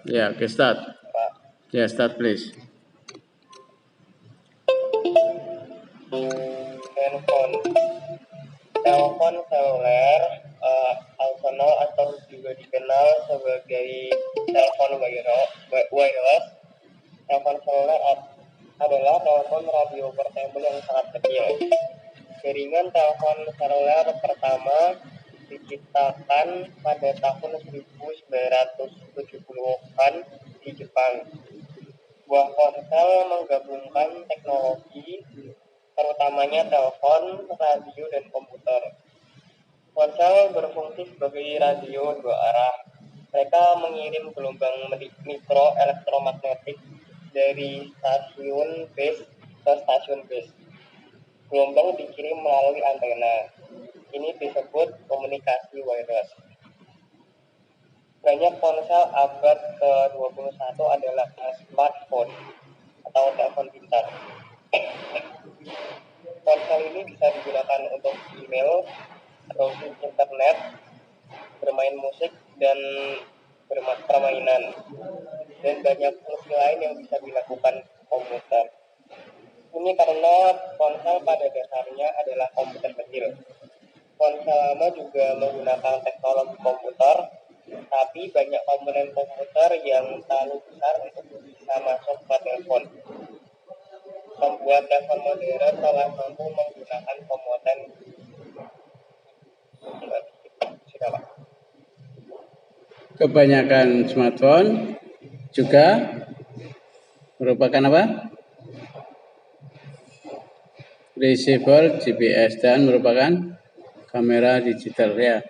Ya, okay, start. Ya, start please. Telepon seluler atau juga dikenal sebagai telepon wireless. Telepon seluler adalah telepon radio portable yang sangat kecil. Jaringan telepon seluler pertama diciptakan pada tahun 1970-an di Jepang. Buah ponsel menggabungkan teknologi terutamanya telepon, radio, dan komputer. Ponsel berfungsi sebagai radio dua arah. Mereka mengirim gelombang mikroelektromagnetik dari stasiun base ke stasiun base. Gelombang dikirim melalui antena. Ini disebut komunikasi wireless. Banyak ponsel abad ke-21 adalah smartphone atau telepon pintar. Ponsel ini bisa digunakan untuk email, browsing internet, bermain musik, dan permainan. Dan banyak fungsi lain yang bisa dilakukan komputer. Ini karena ponsel pada dasarnya adalah komputer kecil. Ponsel lama juga menggunakan teknologi komputer, tapi banyak komponen komputer yang terlalu besar untuk bisa masuk ke telepon. Membuat telepon modern telah mampu menggunakan komponen. Sudah, Pak. Kebanyakan smartphone juga merupakan apa? Receiver GPS dan merupakan kamera digital ya.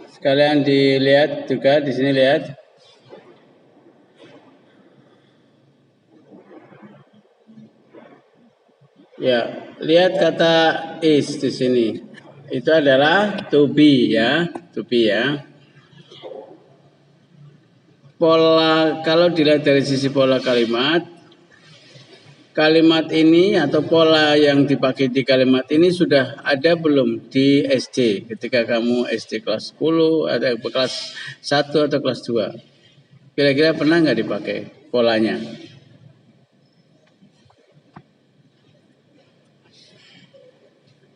Sekalian dilihat juga di sini lihat. Ya, lihat kata is di sini. Itu adalah to be ya, to be ya. Pola kalau dilihat dari sisi pola kalimat ini atau pola yang dipakai di kalimat ini sudah ada belum di SD ketika kamu SD kelas 10 atau kelas 1 atau kelas 2? Kira-kira pernah nggak dipakai polanya?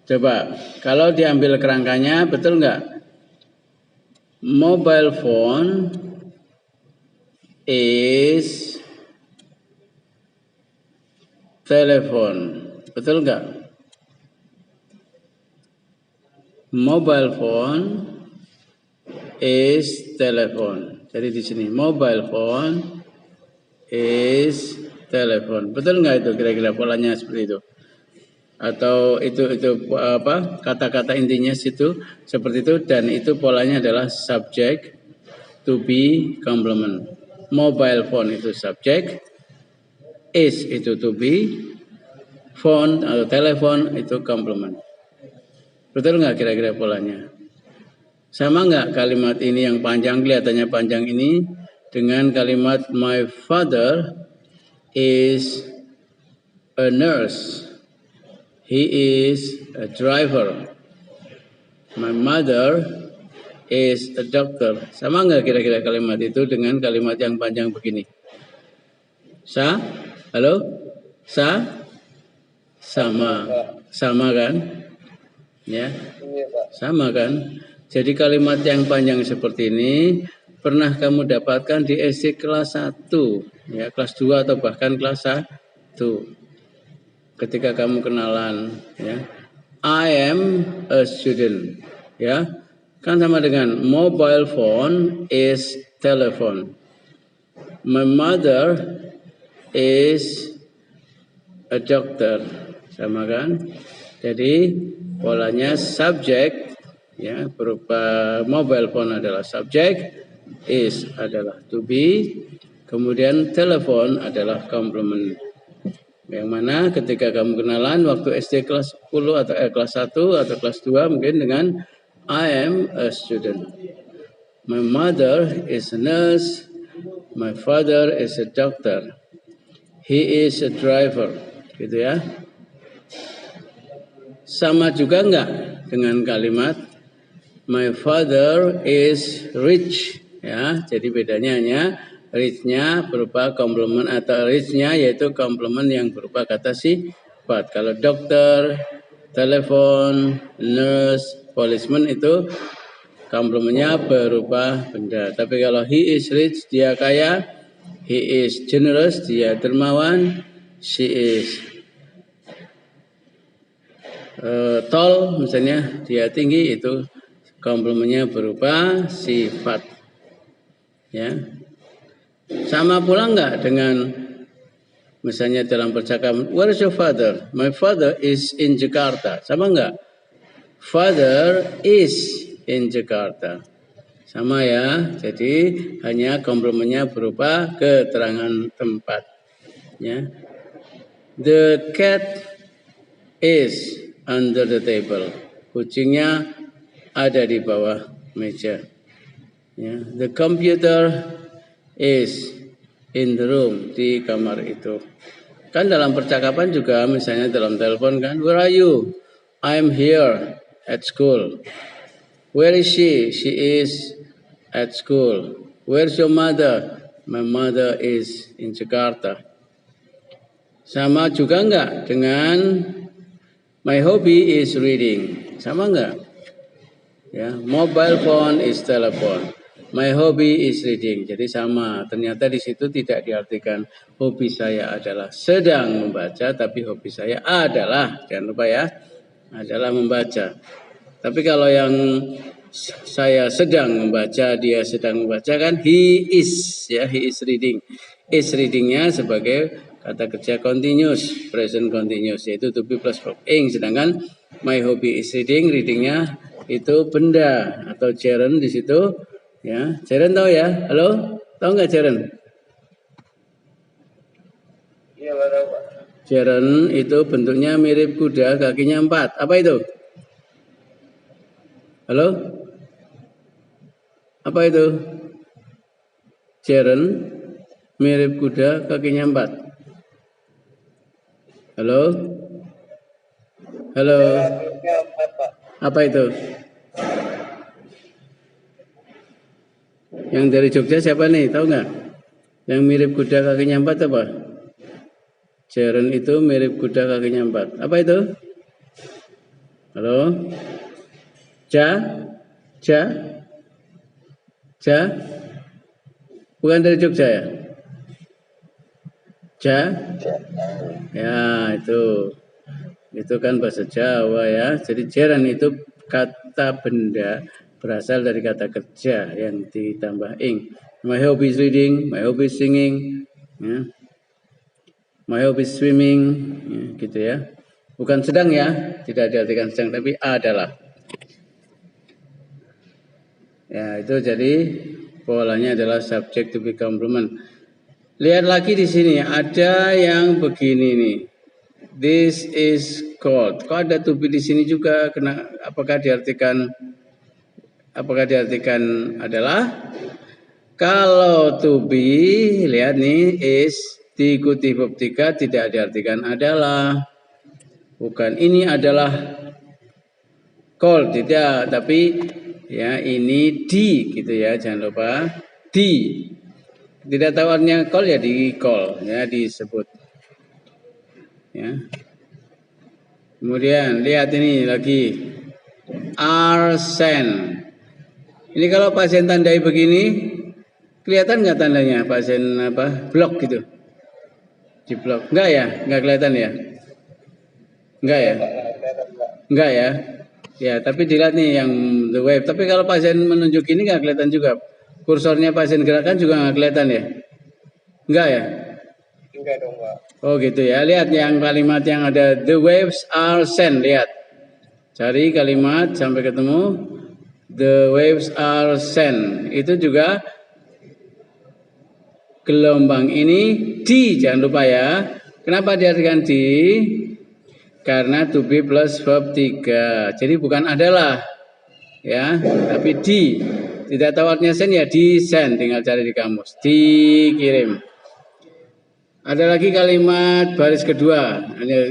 Coba, kalau diambil kerangkanya, betul nggak? Mobile phone is telepon, betul nggak? Mobile phone is telepon. Jadi di sini mobile phone is telepon, betul nggak itu kira-kira polanya seperti itu? Atau itu apa kata-kata intinya situ seperti itu, dan itu polanya adalah subject to be complement. Mobile phone itu subject, is itu to be, phone atau telepon itu complement. Betul nggak kira-kira polanya? Sama nggak kalimat ini yang panjang, kelihatannya panjang ini dengan kalimat my father is a nurse. He is a driver. My mother is a doctor. Sama nggak kira-kira kalimat itu dengan kalimat yang panjang begini? Halo? Sama. Sama kan? Ya. Sama kan? Jadi kalimat yang panjang seperti ini pernah kamu dapatkan di SD kelas 1, ya, kelas 2 atau bahkan kelas 1. Ketika kamu kenalan, ya, I am a student, ya, kan sama dengan mobile phone is telephone. My mother is a doctor, sama kan? Jadi polanya subject, ya, berupa mobile phone adalah subject, is adalah to be, kemudian telepon adalah complement. Yang mana ketika kamu kenalan waktu SD kelas 10 atau kelas 1 atau kelas 2 mungkin dengan I am a student. My mother is a nurse. My father is a doctor. He is a driver. Gitu ya. Sama juga enggak dengan kalimat my father is rich, ya. Jadi bedanya hanya Reach-nya berupa komplement atau reach-nya yaitu komplement yang berupa kata sifat. Kalau dokter, telepon, nurse, policeman itu komplementnya berupa benda. Tapi kalau he is rich, dia kaya. He is generous, dia dermawan. She is tall, misalnya dia tinggi, itu komplementnya berupa sifat. Ya, sama pula enggak dengan misalnya dalam percakapan, where is your father? My father is in Jakarta. Sama enggak? Father is in Jakarta. Sama ya. Jadi hanya komplementnya berupa keterangan tempat. Ya. The cat is under the table. Kucingnya ada di bawah meja. Ya. The computer is in the room, di kamar itu. Kan dalam percakapan juga, misalnya dalam telepon kan, where are you? I'm here at school. Where is she? She is at school. Where's your mother? My mother is in Jakarta. Sama juga enggak dengan my hobby is reading? Sama enggak? Ya, mobile phone is telephone. My hobby is reading. Jadi sama. Ternyata di situ tidak diartikan hobi saya adalah sedang membaca, tapi hobi saya adalah, jangan lupa ya, adalah membaca. Tapi kalau yang saya sedang membaca, dia sedang membaca kan he is, ya, he is reading. Is readingnya sebagai kata kerja continuous, present continuous, yaitu to be plus verb ing. Sedangkan my hobby is reading, readingnya itu benda atau gerund di situ. Ya, Jaren tahu ya? Halo, tahu nggak Jaren? Iya, tahu Pak. Jaren itu bentuknya mirip kuda, kakinya 4. Apa itu? Halo? Apa itu? Jaren mirip kuda, kakinya 4. Halo? Halo? Apa itu? Yang dari Jogja siapa nih? Tahu nggak? Yang mirip kuda kakinya 4 apa? Jaren itu mirip kuda kakinya 4. Apa itu? Halo? Ja? Bukan dari Jogja ya? Ja? Ya, itu kan bahasa Jawa ya. Jadi jaren itu kata benda berasal dari kata kerja yang ditambah ing. My hobby is reading, my hobby is singing, ya. My hobby is swimming, ya, gitu ya. Bukan sedang ya, tidak diartikan sedang, tapi adalah. Ya, itu jadi polanya adalah subject to be complement. Lihat lagi di sini, ada yang begini nih. This is cold. Kok ada to be di sini juga? Apakah diartikan adalah? Kalau to be, lihat nih, is diikuti verb 3 tidak diartikan adalah. Bukan ini adalah cold, tidak, tapi ya ini di gitu ya, jangan lupa di. Tidak tahu artinya call ya di call ya, disebut. Ya. Kemudian lihat ini lagi, arsen. Ini kalau pasien tandai begini, kelihatan nggak tandanya pasien blok gitu? Di blok, enggak ya? Enggak kelihatan ya? Enggak ya? Enggak ya? Ya, tapi dilihat nih yang the wave. Tapi kalau pasien menunjuk ini nggak kelihatan juga. Kursornya pasien gerakan juga nggak kelihatan ya? Enggak ya? Enggak dong Pak. Oh gitu ya. Lihat yang kalimat yang ada the waves are sent. Lihat. Cari kalimat sampai ketemu. The waves are sent. Itu juga gelombang ini di, jangan lupa ya. Kenapa diartikan di? Karena to be plus verb 3. Jadi bukan adalah ya, tapi di. Tidak tahu artinya send ya di send, tinggal cari di kamus. Dikirim. Ada lagi kalimat baris kedua.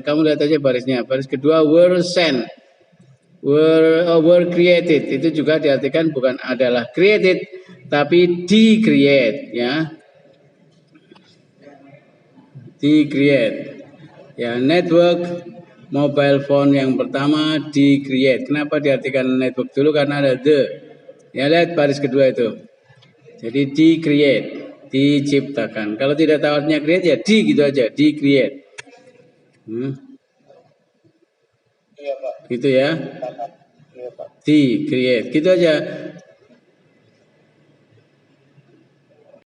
Kamu lihat aja barisnya. Baris kedua were sent. Were created. Itu juga diartikan bukan adalah created, tapi di-create ya. Di create. Ya, network mobile phone yang pertama di create. Kenapa diartikan network dulu? Karena ada the. Ya, lihat baris kedua itu. Jadi di create, diciptakan. Kalau tidak tahu artinya create ya di gitu aja, di create. Iya Pak. Gitu ya. Iya Pak. Di create. Gitu aja.